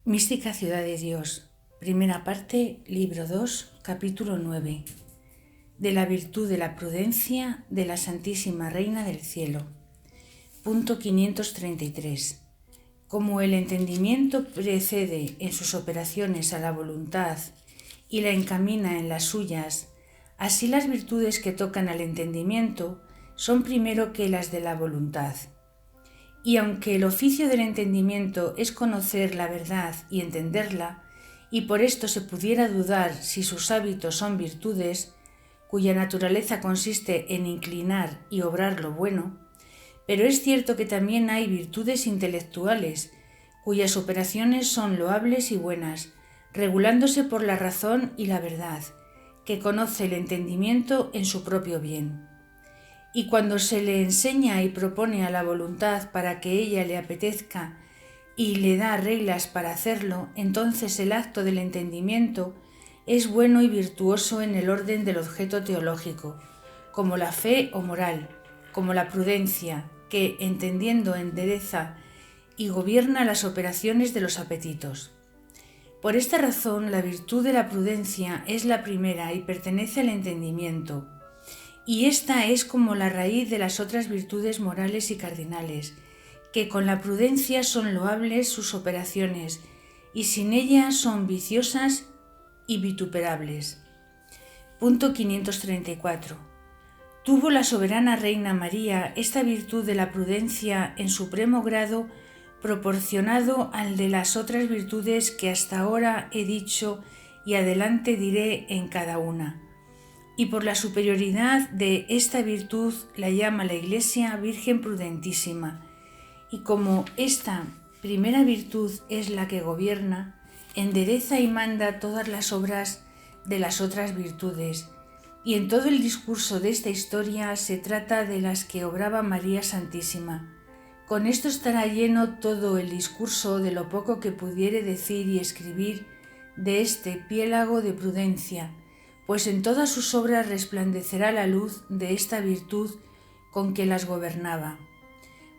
Mística Ciudad de Dios, primera parte, libro 2, capítulo 9, de la virtud de la prudencia de la Santísima Reina del Cielo. Punto 533. Como el entendimiento precede en sus operaciones a la voluntad y la encamina en las suyas, así las virtudes que tocan al entendimiento son primero que las de la voluntad. Y aunque el oficio del entendimiento es conocer la verdad y entenderla, y por esto se pudiera dudar si sus hábitos son virtudes, cuya naturaleza consiste en inclinar y obrar lo bueno, pero es cierto que también hay virtudes intelectuales, cuyas operaciones son loables y buenas, regulándose por la razón y la verdad, que conoce el entendimiento en su propio bien. Y cuando se le enseña y propone a la voluntad para que ella le apetezca y le da reglas para hacerlo, entonces el acto del entendimiento es bueno y virtuoso en el orden del objeto teológico, como la fe o moral, como la prudencia, que, entendiendo, endereza y gobierna las operaciones de los apetitos. Por esta razón, la virtud de la prudencia es la primera y pertenece al entendimiento, y esta es como la raíz de las otras virtudes morales y cardinales, que con la prudencia son loables sus operaciones, y sin ella son viciosas y vituperables. Punto 534. Tuvo la soberana Reina María esta virtud de la prudencia en supremo grado proporcionado al de las otras virtudes que hasta ahora he dicho y adelante diré en cada una. Y por la superioridad de esta virtud la llama la Iglesia Virgen Prudentísima, y como esta primera virtud es la que gobierna, endereza y manda todas las obras de las otras virtudes, y en todo el discurso de esta historia se trata de las que obraba María Santísima. Con esto estará lleno todo el discurso de lo poco que pudiere decir y escribir de este piélago de prudencia, pues en todas sus obras resplandecerá la luz de esta virtud con que las gobernaba.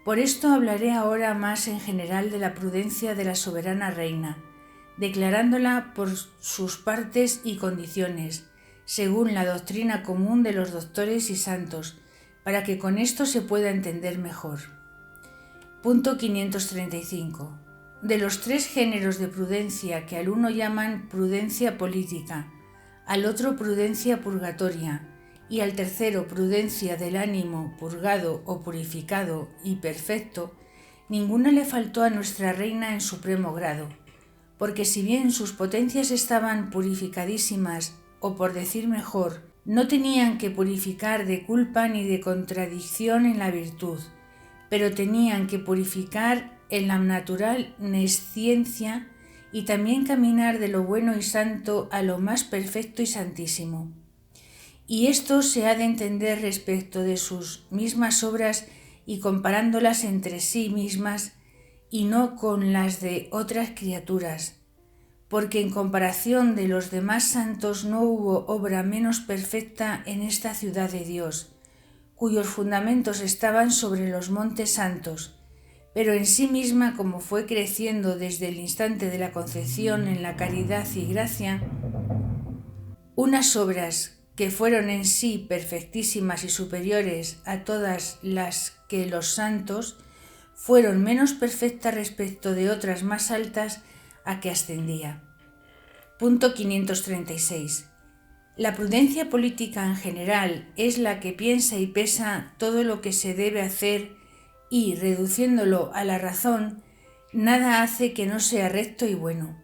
Por esto hablaré ahora más en general de la prudencia de la soberana reina, declarándola por sus partes y condiciones, según la doctrina común de los doctores y santos, para que con esto se pueda entender mejor. Punto 535. De los tres géneros de prudencia que al uno llaman prudencia política, al otro prudencia purgatoria y al tercero prudencia del ánimo purgado o purificado y perfecto, ninguna le faltó a nuestra reina en supremo grado, porque si bien sus potencias estaban purificadísimas, o por decir mejor, no tenían que purificar de culpa ni de contradicción en la virtud, pero tenían que purificar en la natural nesciencia y también caminar de lo bueno y santo a lo más perfecto y santísimo. Y esto se ha de entender respecto de sus mismas obras y comparándolas entre sí mismas y no con las de otras criaturas, porque en comparación de los demás santos no hubo obra menos perfecta en esta ciudad de Dios, cuyos fundamentos estaban sobre los montes santos, pero en sí misma, como fue creciendo desde el instante de la concepción en la caridad y gracia, unas obras que fueron en sí perfectísimas y superiores a todas las que los santos, fueron menos perfectas respecto de otras más altas a que ascendía. Punto 536. La prudencia política en general es la que piensa y pesa todo lo que se debe hacer y, reduciéndolo a la razón, nada hace que no sea recto y bueno.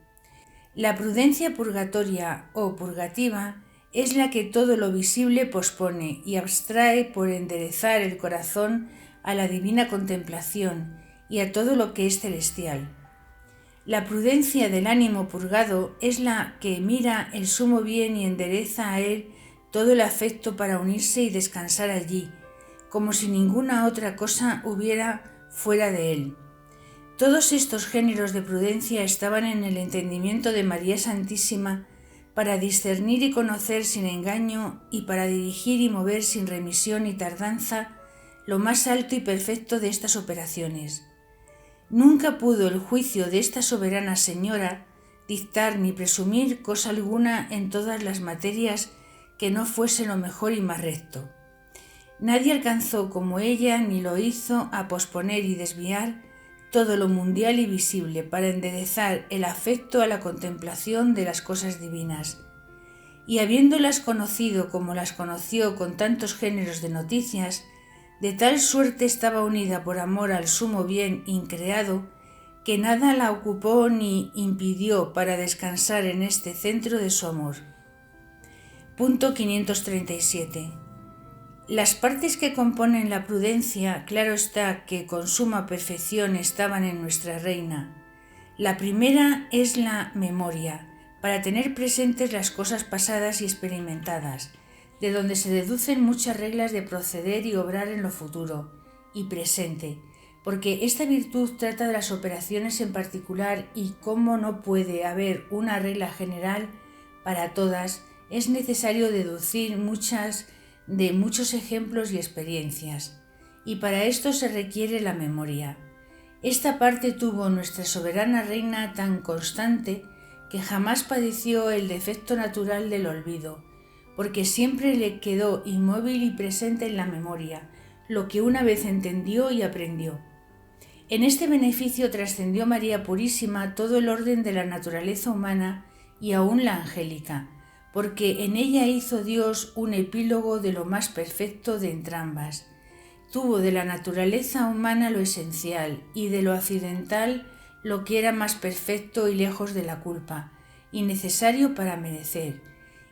La prudencia purgatoria o purgativa es la que todo lo visible pospone y abstrae por enderezar el corazón a la divina contemplación y a todo lo que es celestial. La prudencia del ánimo purgado es la que mira el sumo bien y endereza a él todo el afecto para unirse y descansar allí, como si ninguna otra cosa hubiera fuera de él. Todos estos géneros de prudencia estaban en el entendimiento de María Santísima para discernir y conocer sin engaño y para dirigir y mover sin remisión y tardanza lo más alto y perfecto de estas operaciones. Nunca pudo el juicio de esta soberana señora dictar ni presumir cosa alguna en todas las materias que no fuese lo mejor y más recto. Nadie alcanzó como ella ni lo hizo a posponer y desviar todo lo mundial y visible para enderezar el afecto a la contemplación de las cosas divinas. Y habiéndolas conocido como las conoció con tantos géneros de noticias, de tal suerte estaba unida por amor al sumo bien increado, que nada la ocupó ni impidió para descansar en este centro de su amor. Punto 537. Las partes que componen la prudencia, claro está que con suma perfección estaban en nuestra reina. La primera es la memoria, para tener presentes las cosas pasadas y experimentadas, de donde se deducen muchas reglas de proceder y obrar en lo futuro y presente, porque esta virtud trata de las operaciones en particular y como no puede haber una regla general para todas, es necesario deducir de muchos ejemplos y experiencias, y para esto se requiere la memoria. Esta parte tuvo nuestra soberana reina tan constante que jamás padeció el defecto natural del olvido, porque siempre le quedó inmóvil y presente en la memoria lo que una vez entendió y aprendió. En este beneficio trascendió María Purísima todo el orden de la naturaleza humana y aún la angélica, porque en ella hizo Dios un epílogo de lo más perfecto de entrambas. Tuvo de la naturaleza humana lo esencial y de lo accidental lo que era más perfecto y lejos de la culpa, y necesario para merecer,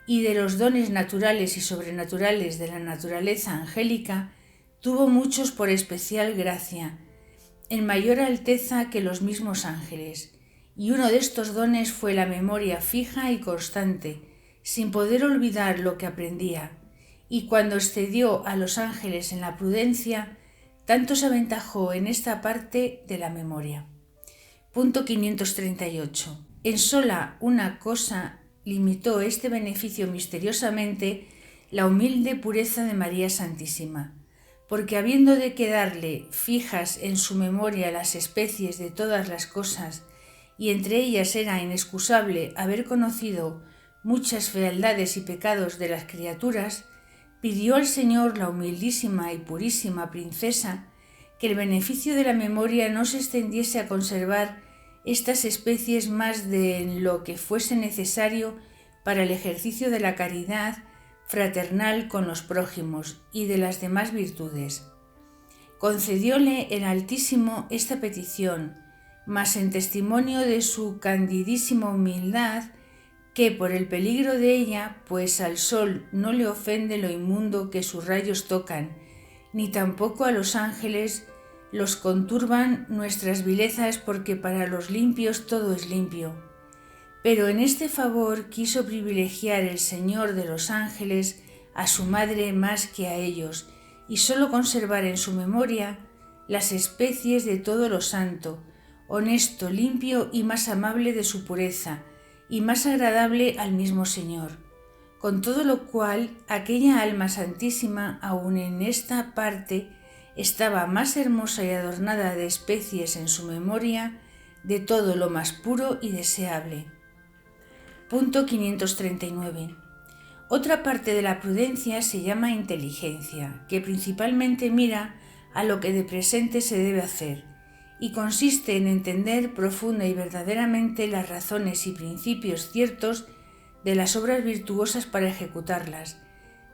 y de los dones naturales y sobrenaturales de la naturaleza angélica, tuvo muchos por especial gracia, en mayor alteza que los mismos ángeles, y uno de estos dones fue la memoria fija y constante, sin poder olvidar lo que aprendía, y cuando excedió a los ángeles en la prudencia, tanto se aventajó en esta parte de la memoria. Punto 538. En sola una cosa limitó este beneficio misteriosamente la humilde pureza de María Santísima, porque habiendo de quedarle fijas en su memoria las especies de todas las cosas, y entre ellas era inexcusable haber conocido muchas fealdades y pecados de las criaturas, pidió al Señor la humildísima y purísima princesa que el beneficio de la memoria no se extendiese a conservar estas especies más de lo que fuese necesario para el ejercicio de la caridad fraternal con los prójimos y de las demás virtudes. Concedióle el Altísimo esta petición, mas en testimonio de su candidísima humildad, que por el peligro de ella, pues al sol no le ofende lo inmundo que sus rayos tocan, ni tampoco a los ángeles los conturban nuestras vilezas, porque para los limpios todo es limpio. Pero en este favor quiso privilegiar el Señor de los ángeles a su madre más que a ellos, y sólo conservar en su memoria las especies de todo lo santo, honesto, limpio y más amable de su pureza, y más agradable al mismo Señor. Con todo lo cual, aquella alma santísima, aun en esta parte, estaba más hermosa y adornada de especies en su memoria de todo lo más puro y deseable. Punto 539. Otra parte de la prudencia se llama inteligencia, que principalmente mira a lo que de presente se debe hacer, y consiste en entender profunda y verdaderamente las razones y principios ciertos de las obras virtuosas para ejecutarlas,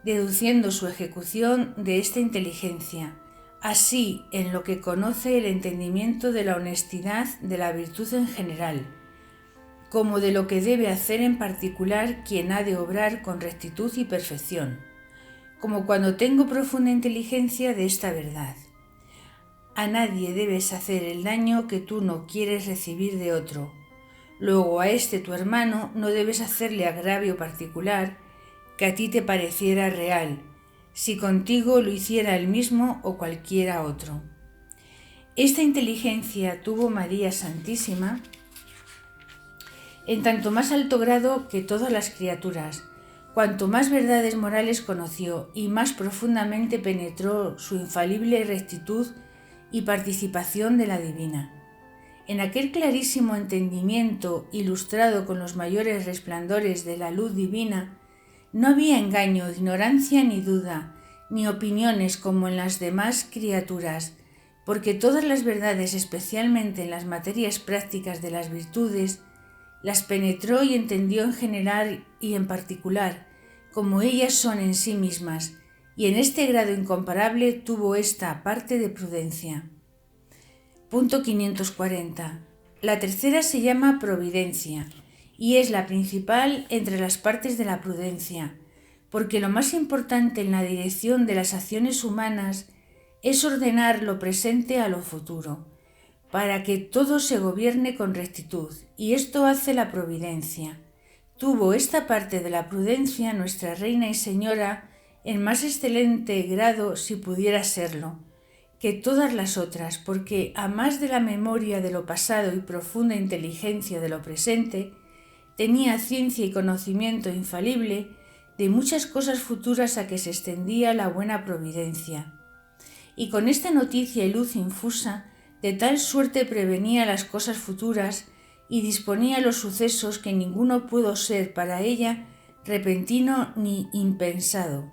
deduciendo su ejecución de esta inteligencia, así en lo que conoce el entendimiento de la honestidad de la virtud en general, como de lo que debe hacer en particular quien ha de obrar con rectitud y perfección, como cuando tengo profunda inteligencia de esta verdad. A nadie debes hacer el daño que tú no quieres recibir de otro. Luego a este tu hermano no debes hacerle agravio particular que a ti te pareciera real, si contigo lo hiciera el mismo o cualquiera otro. Esta inteligencia tuvo María Santísima en tanto más alto grado que todas las criaturas, cuanto más verdades morales conoció y más profundamente penetró su infalible rectitud y participación de la divina. En aquel clarísimo entendimiento ilustrado con los mayores resplandores de la luz divina, no había engaño, ignorancia ni duda, ni opiniones como en las demás criaturas, porque todas las verdades, especialmente en las materias prácticas de las virtudes, las penetró y entendió en general y en particular, como ellas son en sí mismas, y en este grado incomparable tuvo esta parte de prudencia. Punto 540. La tercera se llama providencia, y es la principal entre las partes de la prudencia, porque lo más importante en la dirección de las acciones humanas es ordenar lo presente a lo futuro, para que todo se gobierne con rectitud, y esto hace la providencia. Tuvo esta parte de la prudencia nuestra Reina y Señora en más excelente grado, si pudiera serlo, que todas las otras, porque a más de la memoria de lo pasado y profunda inteligencia de lo presente, tenía ciencia y conocimiento infalible de muchas cosas futuras a que se extendía la buena providencia. Y con esta noticia y luz infusa, de tal suerte prevenía las cosas futuras y disponía los sucesos que ninguno pudo ser para ella repentino ni impensado.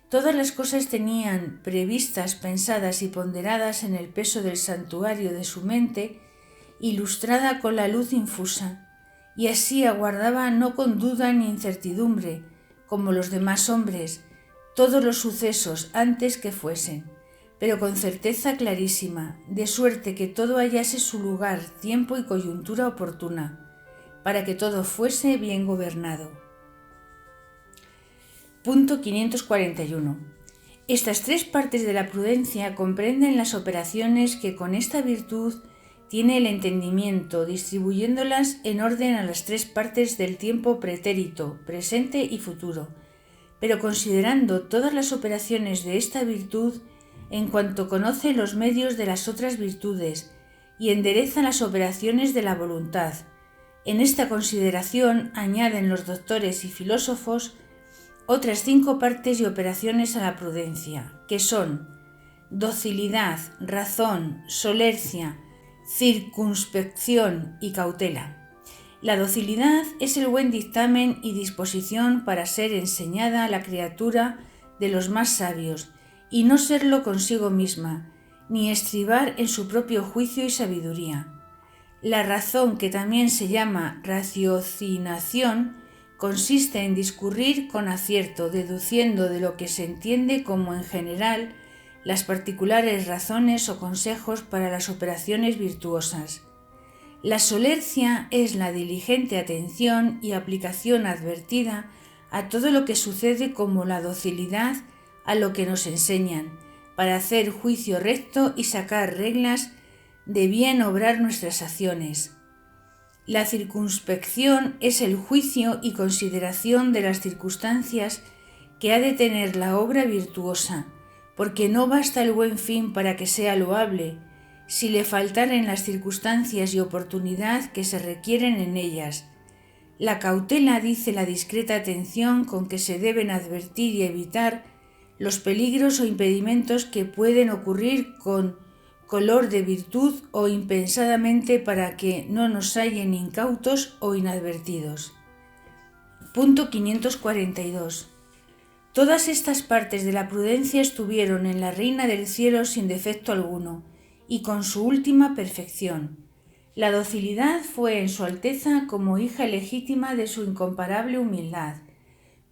Todas las cosas tenían previstas, pensadas y ponderadas en el peso del santuario de su mente, ilustrada con la luz infusa, y así aguardaba no con duda ni incertidumbre, como los demás hombres, todos los sucesos antes que fuesen, pero con certeza clarísima, de suerte que todo hallase su lugar, tiempo y coyuntura oportuna, para que todo fuese bien gobernado. Punto 541. Estas tres partes de la prudencia comprenden las operaciones que con esta virtud tiene el entendimiento, distribuyéndolas en orden a las tres partes del tiempo pretérito, presente y futuro, pero considerando todas las operaciones de esta virtud en cuanto conoce los medios de las otras virtudes y endereza las operaciones de la voluntad. En esta consideración añaden los doctores y filósofos otras 5 partes y operaciones a la prudencia, que son docilidad, razón, solercia, circunspección y cautela. La docilidad es el buen dictamen y disposición para ser enseñada a la criatura de los más sabios, y no serlo consigo misma, ni estribar en su propio juicio y sabiduría. La razón, que también se llama raciocinación, consiste en discurrir con acierto, deduciendo de lo que se entiende como en general las particulares razones o consejos para las operaciones virtuosas. La solercia es la diligente atención y aplicación advertida a todo lo que sucede, como la docilidad a lo que nos enseñan, para hacer juicio recto y sacar reglas de bien obrar nuestras acciones. La circunspección es el juicio y consideración de las circunstancias que ha de tener la obra virtuosa, porque no basta el buen fin para que sea loable, si le faltaren las circunstancias y oportunidad que se requieren en ellas. La cautela dice la discreta atención con que se deben advertir y evitar los peligros o impedimentos que pueden ocurrir con color de virtud o impensadamente, para que no nos hallen incautos o inadvertidos. Punto 542. Todas estas partes de la prudencia estuvieron en la Reina del Cielo sin defecto alguno, y con su última perfección. La docilidad fue en su Alteza como hija legítima de su incomparable humildad,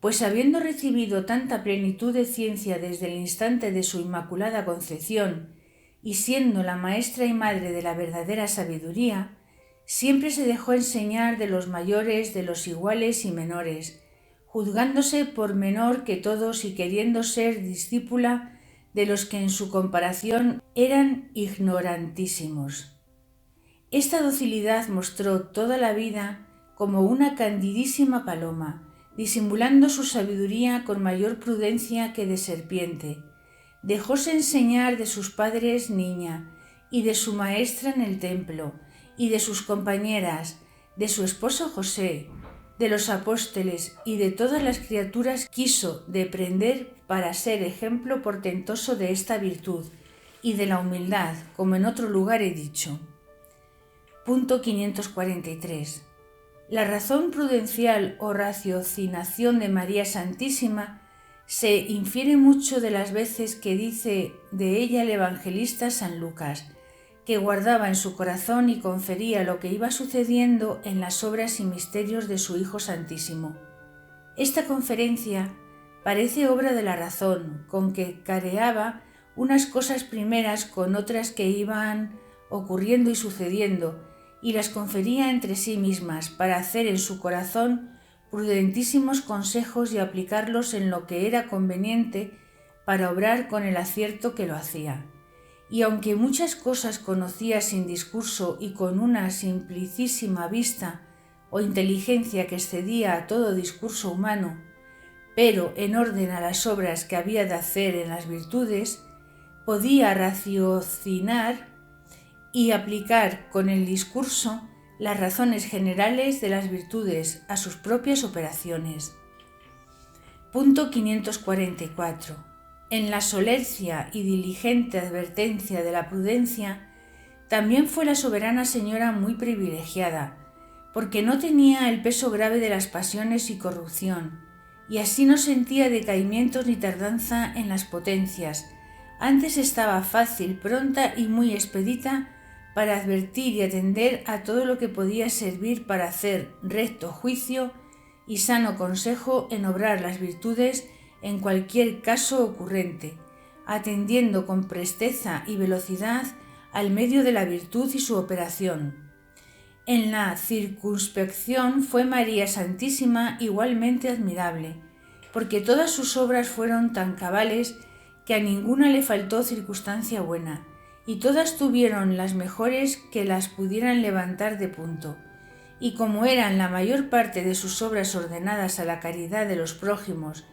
pues habiendo recibido tanta plenitud de ciencia desde el instante de su inmaculada concepción, y siendo la maestra y madre de la verdadera sabiduría, siempre se dejó enseñar de los mayores, de los iguales y menores, juzgándose por menor que todos y queriendo ser discípula de los que en su comparación eran ignorantísimos. Esta docilidad mostró toda la vida como una candidísima paloma, disimulando su sabiduría con mayor prudencia que de serpiente. Dejóse enseñar de sus padres niña, y de su maestra en el templo, y de sus compañeras, de su esposo José, de los apóstoles y de todas las criaturas quiso deprender para ser ejemplo portentoso de esta virtud y de la humildad, como en otro lugar he dicho. Punto 543. La razón prudencial o raciocinación de María Santísima se infiere mucho de las veces que dice de ella el evangelista San Lucas, que guardaba en su corazón y confería lo que iba sucediendo en las obras y misterios de su Hijo Santísimo. Esta conferencia parece obra de la razón, con que careaba unas cosas primeras con otras que iban ocurriendo y sucediendo, y las confería entre sí mismas para hacer en su corazón prudentísimos consejos y aplicarlos en lo que era conveniente para obrar con el acierto que lo hacía. Y aunque muchas cosas conocía sin discurso y con una simplicísima vista o inteligencia que excedía a todo discurso humano, pero en orden a las obras que había de hacer en las virtudes, podía raciocinar y aplicar con el discurso las razones generales de las virtudes a sus propias operaciones. Punto 544. En la solercia y diligente advertencia de la prudencia, también fue la soberana señora muy privilegiada, porque no tenía el peso grave de las pasiones y corrupción, y así no sentía decaimientos ni tardanza en las potencias. Antes estaba fácil, pronta y muy expedita para advertir y atender a todo lo que podía servir para hacer recto juicio y sano consejo en obrar las virtudes en cualquier caso ocurrente, atendiendo con presteza y velocidad al medio de la virtud y su operación. En la circunspección fue María Santísima igualmente admirable, porque todas sus obras fueron tan cabales que a ninguna le faltó circunstancia buena, y todas tuvieron las mejores que las pudieran levantar de punto. Y como eran la mayor parte de sus obras ordenadas a la caridad de los prójimos,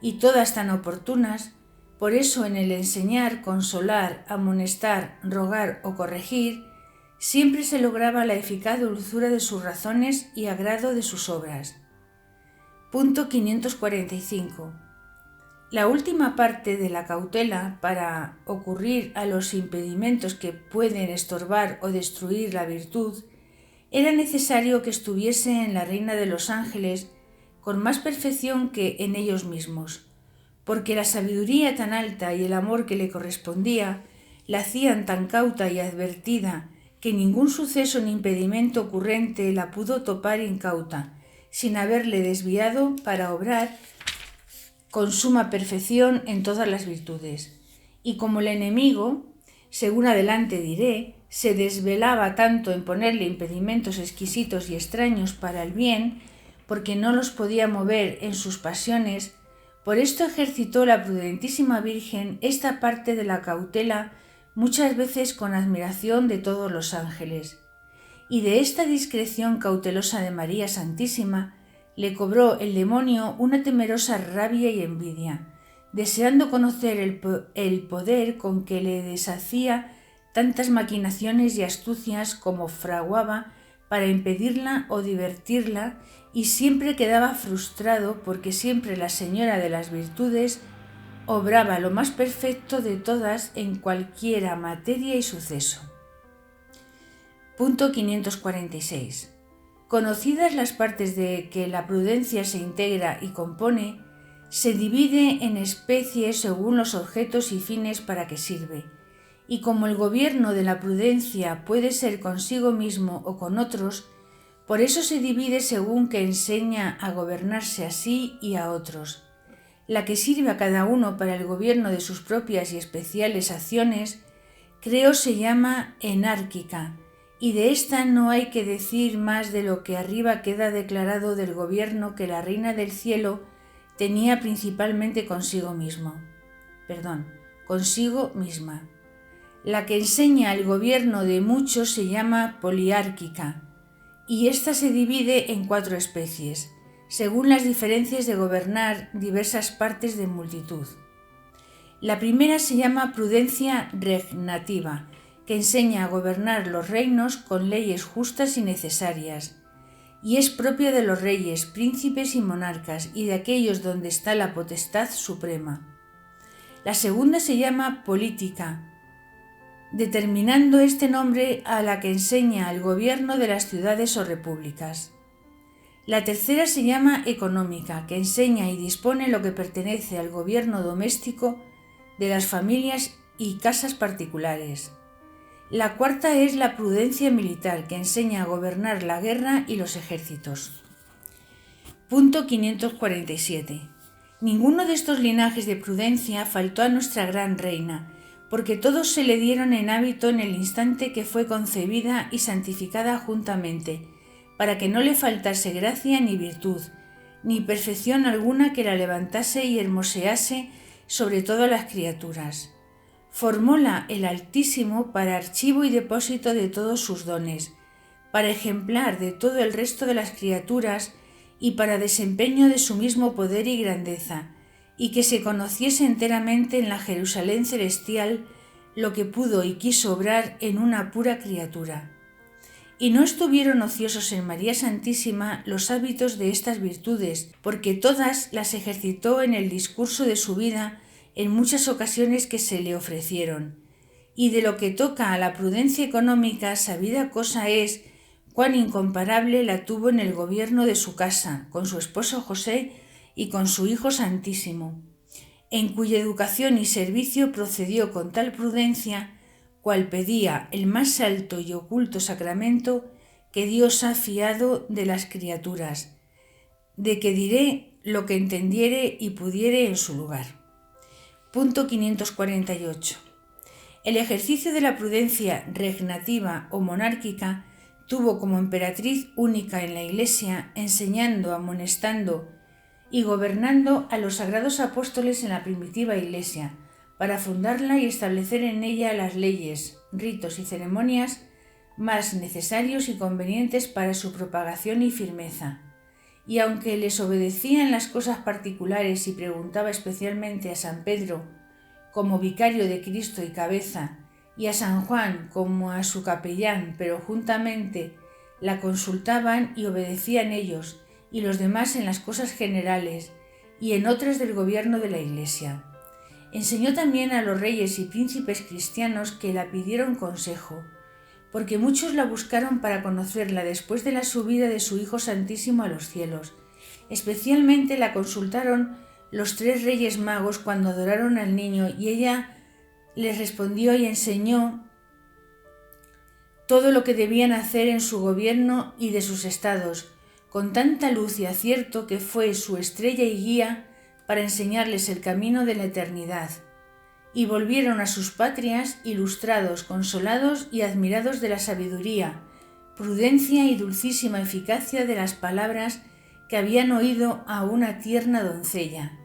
y todas tan oportunas, por eso en el enseñar, consolar, amonestar, rogar o corregir, siempre se lograba la eficaz dulzura de sus razones y agrado de sus obras. Punto 545. La última parte de la cautela para ocurrir a los impedimentos que pueden estorbar o destruir la virtud, era necesario que estuviese en la Reina de los Ángeles con más perfección que en ellos mismos, porque la sabiduría tan alta y el amor que le correspondía la hacían tan cauta y advertida que ningún suceso ni impedimento ocurrente la pudo topar incauta, sin haberle desviado para obrar con suma perfección en todas las virtudes. Y como el enemigo, según adelante diré, se desvelaba tanto en ponerle impedimentos exquisitos y extraños para el bien, porque no los podía mover en sus pasiones, por esto ejercitó la prudentísima Virgen esta parte de la cautela muchas veces con admiración de todos los ángeles. Y de esta discreción cautelosa de María Santísima le cobró el demonio una temerosa rabia y envidia, deseando conocer el poder con que le deshacía tantas maquinaciones y astucias como fraguaba para impedirla o divertirla, y siempre quedaba frustrado porque siempre la señora de las virtudes obraba lo más perfecto de todas en cualquiera materia y suceso. Punto 546. Conocidas las partes de que la prudencia se integra y compone, se divide en especies según los objetos y fines para que sirve, y como el gobierno de la prudencia puede ser consigo mismo o con otros, por eso se divide según que enseña a gobernarse a sí y a otros. La que sirve a cada uno para el gobierno de sus propias y especiales acciones, creo se llama enárquica, y de esta no hay que decir más de lo que arriba queda declarado del gobierno que la Reina del Cielo tenía principalmente consigo misma. La que enseña el gobierno de muchos se llama poliárquica, y ésta se divide en 4 especies, según las diferencias de gobernar diversas partes de multitud. La primera se llama prudencia regnativa, que enseña a gobernar los reinos con leyes justas y necesarias, y es propia de los reyes, príncipes y monarcas, y de aquellos donde está la potestad suprema. La segunda se llama política determinando este nombre a la que enseña el gobierno de las ciudades o repúblicas. La tercera se llama económica, que enseña y dispone lo que pertenece al gobierno doméstico de las familias y casas particulares. La cuarta es la prudencia militar, que enseña a gobernar la guerra y los ejércitos. Punto 547. Ninguno de estos linajes de prudencia faltó a nuestra gran reina, porque todos se le dieron en hábito en el instante que fue concebida y santificada juntamente, para que no le faltase gracia ni virtud, ni perfección alguna que la levantase y hermosease sobre todas las criaturas. Formóla el Altísimo para archivo y depósito de todos sus dones, para ejemplar de todo el resto de las criaturas y para desempeño de su mismo poder y grandeza, y que se conociese enteramente en la Jerusalén celestial lo que pudo y quiso obrar en una pura criatura. Y no estuvieron ociosos en María Santísima los hábitos de estas virtudes, porque todas las ejercitó en el discurso de su vida en muchas ocasiones que se le ofrecieron. Y de lo que toca a la prudencia económica, sabida cosa es cuán incomparable la tuvo en el gobierno de su casa, con su esposo José y con su Hijo Santísimo, en cuya educación y servicio procedió con tal prudencia, cual pedía el más alto y oculto sacramento que Dios ha fiado de las criaturas, de que diré lo que entendiere y pudiere en su lugar. Punto 548. El ejercicio de la prudencia regnativa o monárquica tuvo como emperatriz única en la Iglesia, enseñando, amonestando y gobernando a los sagrados apóstoles en la primitiva Iglesia, para fundarla y establecer en ella las leyes, ritos y ceremonias más necesarios y convenientes para su propagación y firmeza. Y aunque les obedecía en las cosas particulares y preguntaba especialmente a San Pedro como vicario de Cristo y cabeza, y a San Juan como a su capellán, pero juntamente la consultaban y obedecían ellos y los demás en las cosas generales y en otras del gobierno de la Iglesia. Enseñó también a los reyes y príncipes cristianos que la pidieron consejo, porque muchos la buscaron para conocerla después de la subida de su Hijo Santísimo a los cielos. Especialmente la consultaron los 3 reyes magos cuando adoraron al niño, y ella les respondió y enseñó todo lo que debían hacer en su gobierno y de sus estados, con tanta luz y acierto que fue su estrella y guía para enseñarles el camino de la eternidad. Y volvieron a sus patrias ilustrados, consolados y admirados de la sabiduría, prudencia y dulcísima eficacia de las palabras que habían oído a una tierna doncella.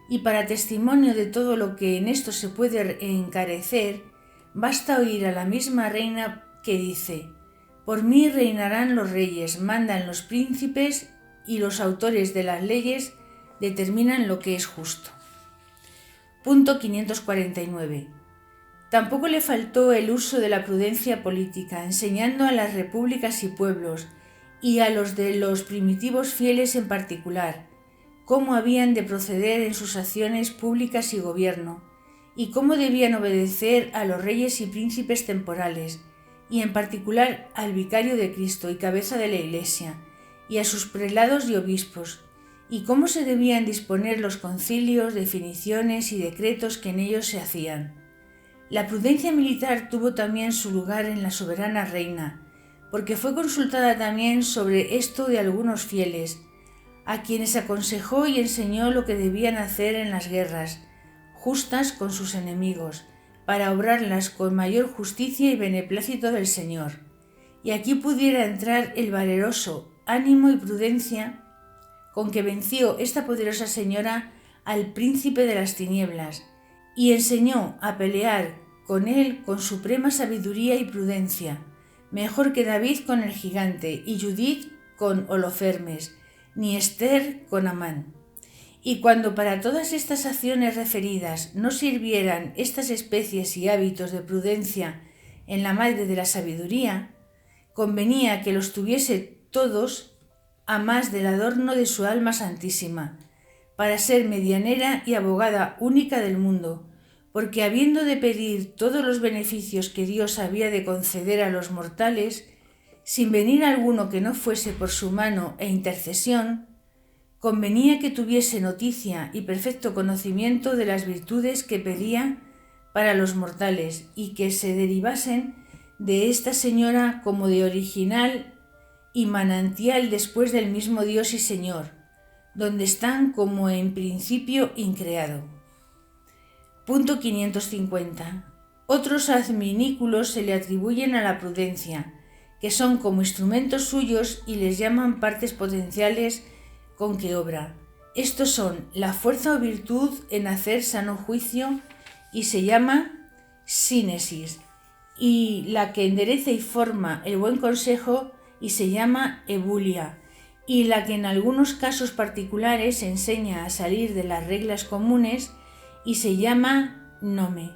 Y para testimonio de todo lo que en esto se puede encarecer, basta oír a la misma reina que dice: «Por mí reinarán los reyes, mandan los príncipes y los autores de las leyes determinan lo que es justo». Punto 549. Tampoco le faltó el uso de la prudencia política, enseñando a las repúblicas y pueblos, y a los de los primitivos fieles en particular, cómo habían de proceder en sus acciones públicas y gobierno, y cómo debían obedecer a los reyes y príncipes temporales, y en particular al vicario de Cristo y cabeza de la Iglesia, y a sus prelados y obispos, y cómo se debían disponer los concilios, definiciones y decretos que en ellos se hacían. La prudencia militar tuvo también su lugar en la soberana reina, porque fue consultada también sobre esto de algunos fieles, a quienes aconsejó y enseñó lo que debían hacer en las guerras, justas con sus enemigos, para obrarlas con mayor justicia y beneplácito del Señor. Y aquí pudiera entrar el valeroso ánimo y prudencia con que venció esta poderosa señora al príncipe de las tinieblas, y enseñó a pelear con él con suprema sabiduría y prudencia, mejor que David con el gigante, y Judith con Holofernes, ni Esther con Amán. Y cuando para todas estas acciones referidas no sirvieran estas especies y hábitos de prudencia en la madre de la sabiduría, convenía que los tuviese todos a más del adorno de su alma santísima, para ser medianera y abogada única del mundo, porque habiendo de pedir todos los beneficios que Dios había de conceder a los mortales, sin venir alguno que no fuese por su mano e intercesión, convenía que tuviese noticia y perfecto conocimiento de las virtudes que pedía para los mortales y que se derivasen de esta señora como de original y manantial después del mismo Dios y Señor, donde están como en principio increado. Punto 550. Otros adminículos se le atribuyen a la prudencia, que son como instrumentos suyos y les llaman partes potenciales con que obra. Estos son la fuerza o virtud en hacer sano juicio y se llama sínesis, y la que endereza y forma el buen consejo y se llama ebulia, y la que en algunos casos particulares enseña a salir de las reglas comunes y se llama nome,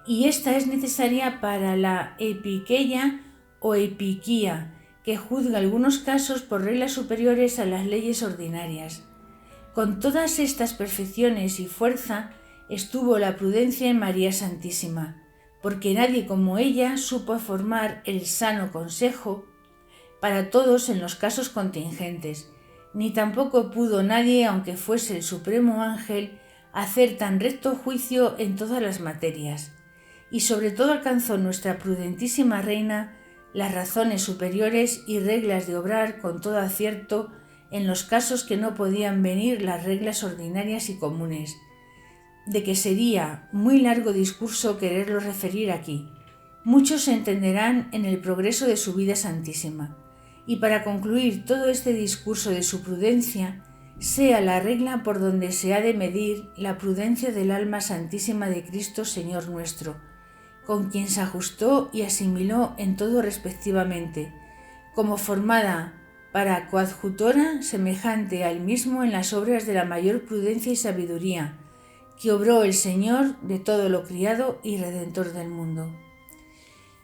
y esta es necesaria para la epiqueia o epiquía, que juzga algunos casos por reglas superiores a las leyes ordinarias. Con todas estas perfecciones y fuerza estuvo la prudencia en María Santísima, porque nadie como ella supo formar el sano consejo para todos en los casos contingentes, ni tampoco pudo nadie, aunque fuese el supremo ángel, hacer tan recto juicio en todas las materias. Y sobre todo alcanzó nuestra prudentísima reina las razones superiores y reglas de obrar con todo acierto en los casos que no podían venir las reglas ordinarias y comunes, de que sería muy largo discurso quererlo referir aquí. Muchos se entenderán en el progreso de su vida santísima. Y para concluir todo este discurso de su prudencia, sea la regla por donde se ha de medir la prudencia del alma santísima de Cristo Señor nuestro, con quien se ajustó y asimiló en todo respectivamente, como formada para coadjutora semejante al mismo en las obras de la mayor prudencia y sabiduría, que obró el Señor de todo lo criado y Redentor del mundo.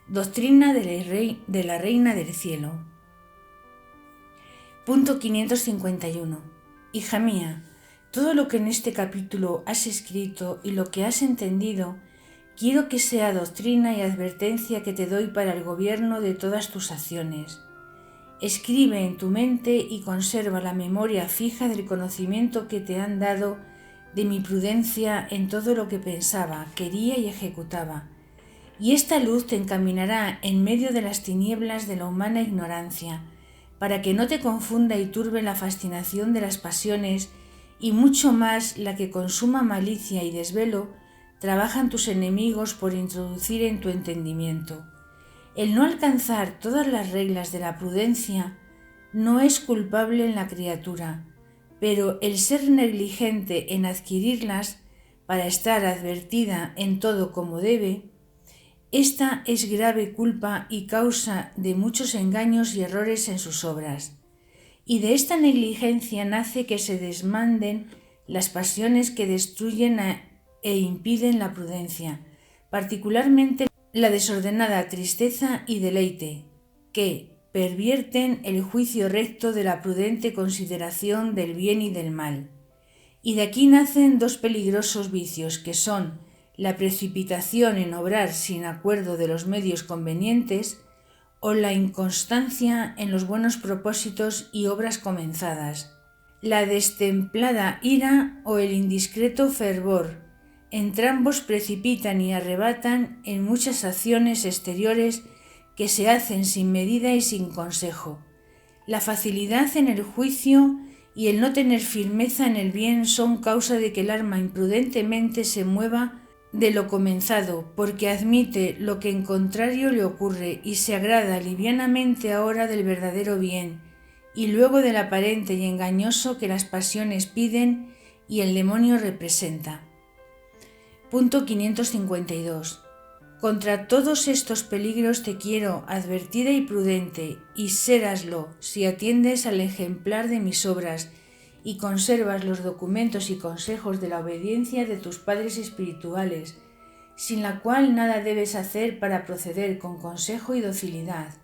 Doctrina de la Reina del Cielo. Punto 551. Hija mía, todo lo que en este capítulo has escrito y lo que has entendido, quiero que sea doctrina y advertencia que te doy para el gobierno de todas tus acciones. Escribe en tu mente y conserva la memoria fija del conocimiento que te han dado de mi prudencia en todo lo que pensaba, quería y ejecutaba. Y esta luz te encaminará en medio de las tinieblas de la humana ignorancia, para que no te confunda y turbe la fascinación de las pasiones y mucho más la que con suma malicia y desvelo trabajan tus enemigos por introducir en tu entendimiento. El no alcanzar todas las reglas de la prudencia no es culpable en la criatura, pero el ser negligente en adquirirlas para estar advertida en todo como debe, esta es grave culpa y causa de muchos engaños y errores en sus obras. Y de esta negligencia nace que se desmanden las pasiones que destruyen e impiden la prudencia, particularmente la desordenada tristeza y deleite, que pervierten el juicio recto de la prudente consideración del bien y del mal. Y de aquí nacen dos peligrosos vicios que son la precipitación en obrar sin acuerdo de los medios convenientes o la inconstancia en los buenos propósitos y obras comenzadas, la destemplada ira o el indiscreto fervor. Entrambos precipitan y arrebatan en muchas acciones exteriores que se hacen sin medida y sin consejo. La facilidad en el juicio y el no tener firmeza en el bien son causa de que el alma imprudentemente se mueva de lo comenzado, porque admite lo que en contrario le ocurre y se agrada livianamente ahora del verdadero bien, y luego del aparente y engañoso que las pasiones piden y el demonio representa. Punto 552. Contra todos estos peligros te quiero advertida y prudente, y séraslo si atiendes al ejemplar de mis obras y conservas los documentos y consejos de la obediencia de tus padres espirituales, sin la cual nada debes hacer para proceder con consejo y docilidad.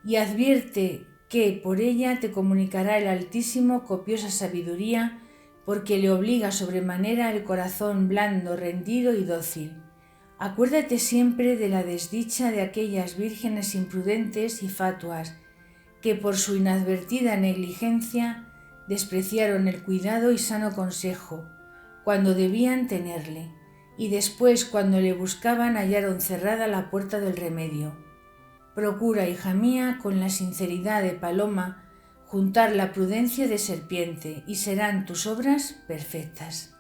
Y advierte que por ella te comunicará el Altísimo copiosa sabiduría porque le obliga sobremanera el corazón blando, rendido y dócil. Acuérdate siempre de la desdicha de aquellas vírgenes imprudentes y fatuas, que por su inadvertida negligencia despreciaron el cuidado y sano consejo, cuando debían tenerle, y después cuando le buscaban hallaron cerrada la puerta del remedio. Procura, hija mía, con la sinceridad de paloma, juntar la prudencia de serpiente, y serán tus obras perfectas.